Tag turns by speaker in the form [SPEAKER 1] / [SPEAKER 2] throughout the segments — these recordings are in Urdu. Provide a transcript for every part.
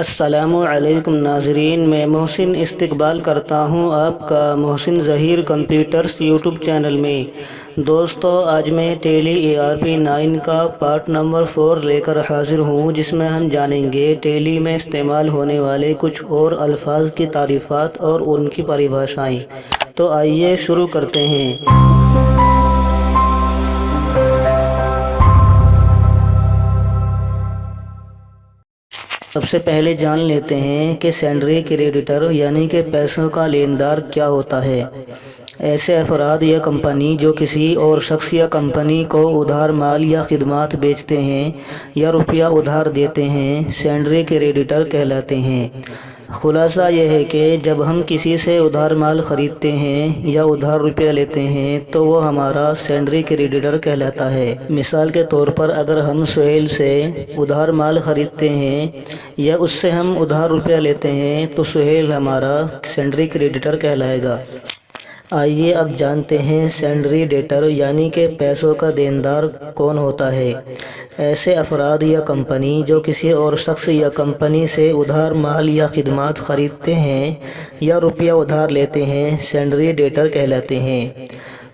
[SPEAKER 1] السلام علیکم ناظرین، میں محسن استقبال کرتا ہوں آپ کا محسن ظہیر کمپیوٹرز یوٹیوب چینل میں۔ دوستو، آج میں ٹیلی ERP9 کا پارٹ نمبر 4 لے کر حاضر ہوں، جس میں ہم جانیں گے ٹیلی میں استعمال ہونے والے کچھ اور الفاظ کی تعریفات اور ان کی پریبھاشائیں۔ تو آئیے شروع کرتے ہیں۔ سب سے پہلے جان لیتے ہیں کہ سینڈری کریڈیٹر یعنی کہ پیسوں کا لیندار کیا ہوتا ہے۔ ایسے افراد یا کمپنی جو کسی اور شخص یا کمپنی کو ادھار مال یا خدمات بیچتے ہیں یا روپیہ ادھار دیتے ہیں، سینڈری کریڈیٹر کہلاتے ہیں۔ خلاصہ یہ ہے کہ جب ہم کسی سے ادھار مال خریدتے ہیں یا ادھار روپیہ لیتے ہیں تو وہ ہمارا سینڈری کریڈیٹر کہلاتا ہے۔ مثال کے طور پر اگر ہم سہیل سے ادھار مال خریدتے ہیں یا اس سے ہم ادھار روپیہ لیتے ہیں تو سہیل ہمارا سینڈری کریڈیٹر کہلائے گا۔ آئیے اب جانتے ہیں سینڈری ڈیٹر یعنی کہ پیسوں کا دیندار کون ہوتا ہے۔ ایسے افراد یا کمپنی جو کسی اور شخص یا کمپنی سے ادھار مال یا خدمات خریدتے ہیں یا روپیہ ادھار لیتے ہیں، سینڈری ڈیٹر کہلاتے ہیں۔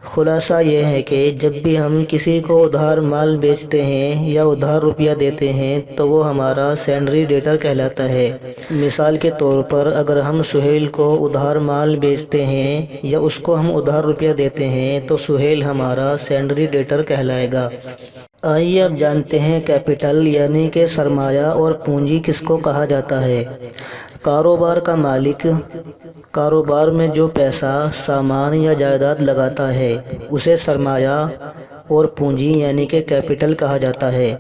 [SPEAKER 1] خلاصہ یہ ہے کہ جب بھی ہم کسی کو ادھار مال بیچتے ہیں یا ادھار روپیہ دیتے ہیں تو وہ ہمارا سینڈری ڈیٹر کہلاتا ہے۔ مثال کے طور پر اگر ہم سہیل کو ادھار مال بیچتے ہیں یا اس کو ہم ادھار روپیہ دیتے ہیں تو سہیل ہمارا سینڈری ڈیٹر کہلائے گا۔ آئیے اب جانتے ہیں کیپٹل یعنی کہ سرمایہ اور پونجی کس کو کہا جاتا ہے۔ کاروبار کا مالک کاروبار میں جو پیسہ، سامان یا جائیداد لگاتا ہے اسے سرمایہ اور پونجی یعنی کہ کیپٹل کہا جاتا ہے۔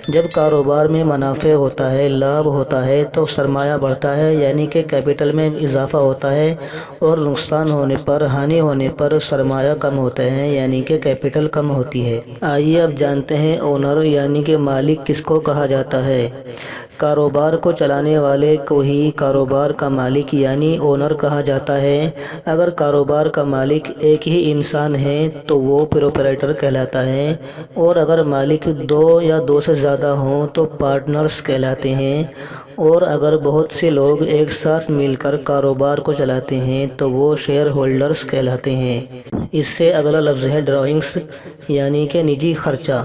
[SPEAKER 1] جب کاروبار میں منافع ہوتا ہے، لابھ ہوتا ہے تو سرمایہ بڑھتا ہے یعنی کہ کیپٹل میں اضافہ ہوتا ہے، اور نقصان ہونے پر، ہانی ہونے پر سرمایہ کم ہوتا ہے یعنی کہ کیپٹل کم ہوتی ہے۔ آئیے اب جانتے ہیں اونر یعنی کہ مالک کس کو کہا جاتا ہے۔ کاروبار کو چلانے والے کو ہی کاروبار کا مالک یعنی اونر کہا جاتا ہے۔ اگر کاروبار کا مالک ایک ہی انسان ہے تو وہ پروپرائٹر کہلاتا ہے، اور اگر مالک دو یا دو سے زیادہ ہوں تو پارٹنرز کہلاتے ہیں، اور اگر بہت سے لوگ ایک ساتھ مل کر کاروبار کو چلاتے ہیں تو وہ شیئر ہولڈرز کہلاتے ہیں۔ اس سے اگلا لفظ ہے ڈرائنگز یعنی کہ نجی خرچہ۔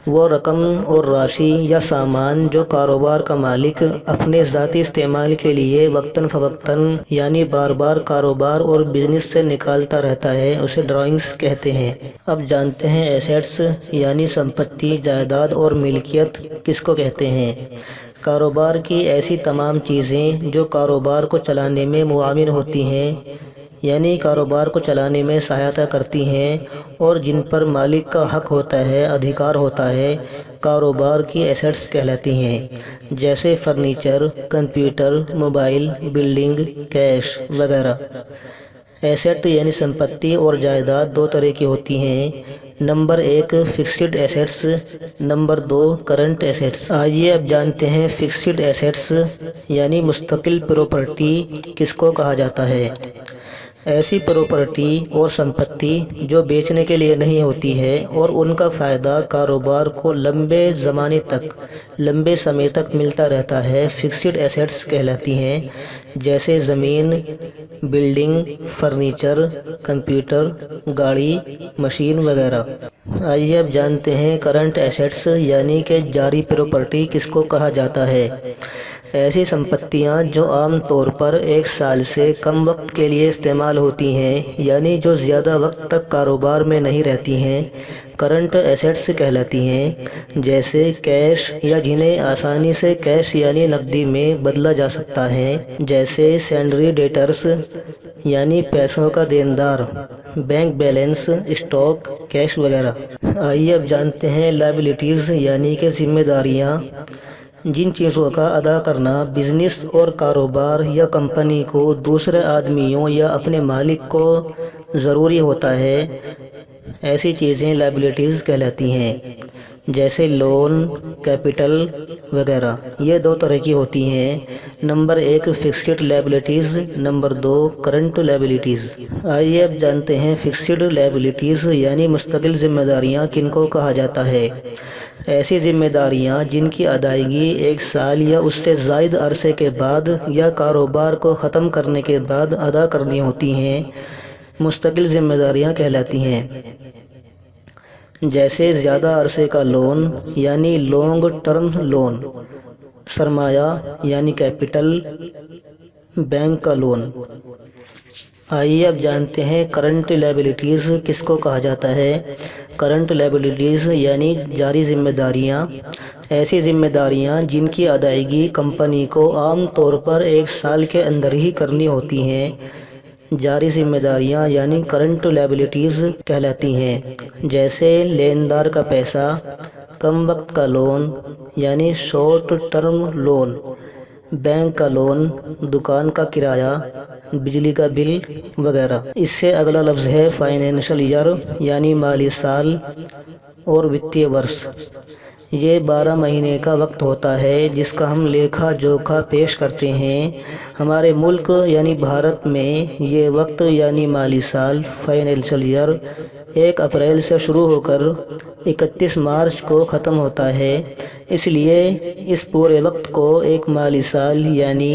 [SPEAKER 1] وہ رقم اور راشی یا سامان جو کاروبار کا مالک اپنے ذاتی استعمال کے لیے وقتاً فوقتاً یعنی بار بار کاروبار اور بزنس سے نکالتا رہتا ہے، اسے ڈرائنگز کہتے ہیں۔ اب جانتے ہیں ایسیٹس یعنی سمپتی، جائیداد اور ملکیت کس کو کہتے ہیں۔ کاروبار کی ایسی تمام چیزیں جو کاروبار کو چلانے میں معاون ہوتی ہیں یعنی کاروبار کو چلانے میں سہایتا کرتی ہیں اور جن پر مالک کا حق ہوتا ہے، ادھیکار ہوتا ہے، کاروبار کی ایسیٹس کہلاتی ہیں، جیسے furniture, computer, mobile, building, cash وغیرہ۔ ایسیٹ یعنی سمپتی اور جائیداد دو طرح کی ہوتی ہیں، number 1 fixed assets, number 2 current assets. آئیے اب جانتے ہیں فکسڈ ایسیٹس یعنی مستقل پراپرٹی کس کو کہا جاتا ہے۔ ایسی پراپرٹی اور سمپتی جو بیچنے کے لیے نہیں ہوتی ہے اور ان کا فائدہ کاروبار کو لمبے سمے تک ملتا رہتا ہے، فکسڈ ایسیٹس کہلاتی ہیں، جیسے زمین، بلڈنگ، فرنیچر، کمپیوٹر، گاڑی، مشین وغیرہ۔ آئیے اب جانتے ہیں کرنٹ ایسیٹس یعنی کہ جاری پراپرٹی کس کو کہا جاتا ہے۔ ایسی سمپتیاں جو عام طور پر 1 سال سے کم وقت کے لیے استعمال ہوتی ہیں یعنی جو زیادہ وقت تک کاروبار میں نہیں رہتی ہیں، کرنٹ ایسیٹس کہلاتی ہیں، جیسے کیش یا جنہیں آسانی سے کیش یعنی نقدی میں بدلا جا سکتا ہے، جیسے سینڈری ڈیٹرز یعنی پیسوں کا دیندار، بینک بیلنس، اسٹاک، کیش وغیرہ۔ آئیے اب جانتے ہیں لائبلٹیز یعنی کہ ذمہ داریاں، جن چیزوں کا ادا کرنا بزنس اور کاروبار یا کمپنی کو دوسرے آدمیوں یا اپنے مالک کو ضروری ہوتا ہے، ایسی چیزیں لائبلٹیز کہلاتی ہیں۔ جیسے لون، کیپٹل وغیرہ۔ یہ دو طرح کی ہوتی ہیں، number 1 fixed liabilities, number 2 current liabilities. آئیے اب جانتے ہیں فکسڈ لائبلٹیز یعنی مستقل ذمہ داریاں کن کو کہا جاتا ہے۔ ایسی ذمہ داریاں جن کی ادائیگی 1 سال یا اس سے زائد عرصے کے بعد یا کاروبار کو ختم کرنے کے بعد ادا کرنی ہوتی ہیں، مستقل ذمہ داریاں کہلاتی ہیں۔ جیسے زیادہ عرصے کا لون یعنی لانگ ٹرم لون، سرمایہ یعنی کیپٹل، بینک کا لون۔ آئیے اب جانتے ہیں کرنٹ لائبلٹیز کس کو کہا جاتا ہے۔ کرنٹ لائبلٹیز یعنی جاری ذمہ داریاں، ایسی ذمہ داریاں جن کی ادائیگی کمپنی کو عام طور پر 1 سال کے اندر ہی کرنی ہوتی ہیں، جاری ذمہ داریاں یعنی کرنٹ لائبلٹیز کہلاتی ہیں۔ جیسے لیندار کا پیسہ، کم وقت کا لون یعنی شارٹ ٹرم لون، بینک کا لون، دکان کا کرایہ، بجلی کا بل وغیرہ۔ اس سے اگلا لفظ ہے فائنینشل ایئر یعنی مالی سال اور وتیہ برس۔ یہ 12 مہینے کا وقت ہوتا ہے جس کا ہم لیکھا جوکھا پیش کرتے ہیں۔ ہمارے ملک یعنی بھارت میں یہ وقت یعنی مالی سال فائنینشل ایئر 1 اپریل سے شروع ہو کر 31 مارچ کو ختم ہوتا ہے، اس لیے اس پورے وقت کو ایک مالی سال یعنی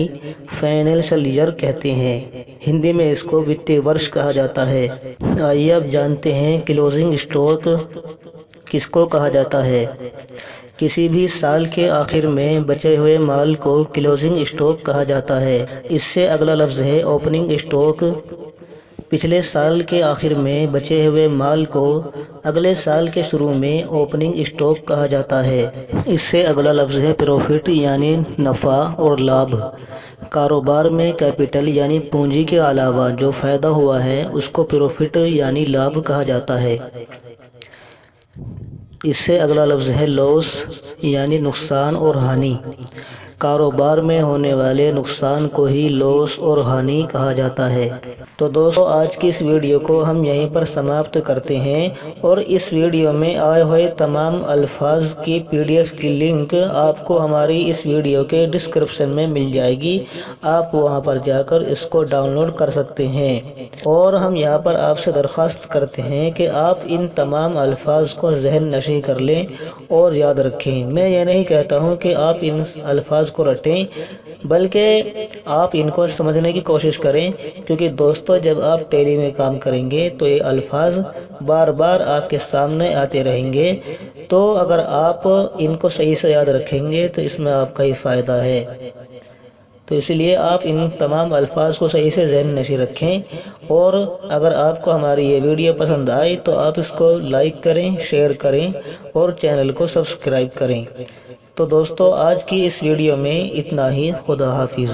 [SPEAKER 1] فائنینشل ایئر کہتے ہیں۔ ہندی میں اس کو وتیہ برش کہا جاتا ہے۔ آئیے اب جانتے ہیں کلوزنگ اسٹاک کس کو کہا جاتا ہے۔ کسی بھی سال کے آخر میں بچے ہوئے مال کو کلوزنگ اسٹاک کہا جاتا ہے۔ اس سے اگلا لفظ ہے اوپننگ اسٹاک۔ پچھلے سال کے آخر میں بچے ہوئے مال کو اگلے سال کے شروع میں اوپننگ اسٹاک کہا جاتا ہے۔ اس سے اگلا لفظ ہے پروفٹ یعنی نفع اور لابھ۔ کاروبار میں کیپٹل یعنی پونجی کے علاوہ جو فائدہ ہوا ہے اس کو پروفٹ یعنی لابھ کہا جاتا ہے۔ اس سے اگلا لفظ ہے لاس یعنی نقصان اور ہانی۔ کاروبار میں ہونے والے نقصان کو ہی لاس اور ہانی کہا جاتا ہے۔ تو دوستو آج کی اس ویڈیو کو ہم یہیں پر سماپت کرتے ہیں، اور اس ویڈیو میں آئے ہوئے تمام الفاظ کی PDF کی لنک آپ کو ہماری اس ویڈیو کے ڈسکرپشن میں مل جائے گی، آپ وہاں پر جا کر اس کو ڈاؤن لوڈ کر سکتے ہیں۔ اور ہم یہاں پر آپ سے درخواست کرتے ہیں کہ آپ ان تمام الفاظ کو ذہن نشین کر لیں اور یاد رکھیں۔ میں یہ نہیں کہتا ہوں کہ آپ ان الفاظ کو رٹیں، بلکہ آپ ان کو سمجھنے کی کوشش کریں، کیونکہ دوستو جب آپ ٹیلی میں کام کریں گے تو یہ الفاظ بار بار آپ کے سامنے آتے رہیں گے، تو اگر آپ ان کو صحیح سے یاد رکھیں گے تو اس میں آپ کا ہی فائدہ ہے۔ تو اس لیے آپ ان تمام الفاظ کو صحیح سے ذہن نشین رکھیں، اور اگر آپ کو ہماری یہ ویڈیو پسند آئی تو آپ اس کو لائک کریں، شیئر کریں اور چینل کو سبسکرائب کریں۔ تو دوستو آج کی اس ویڈیو میں اتنا ہی، خدا حافظ۔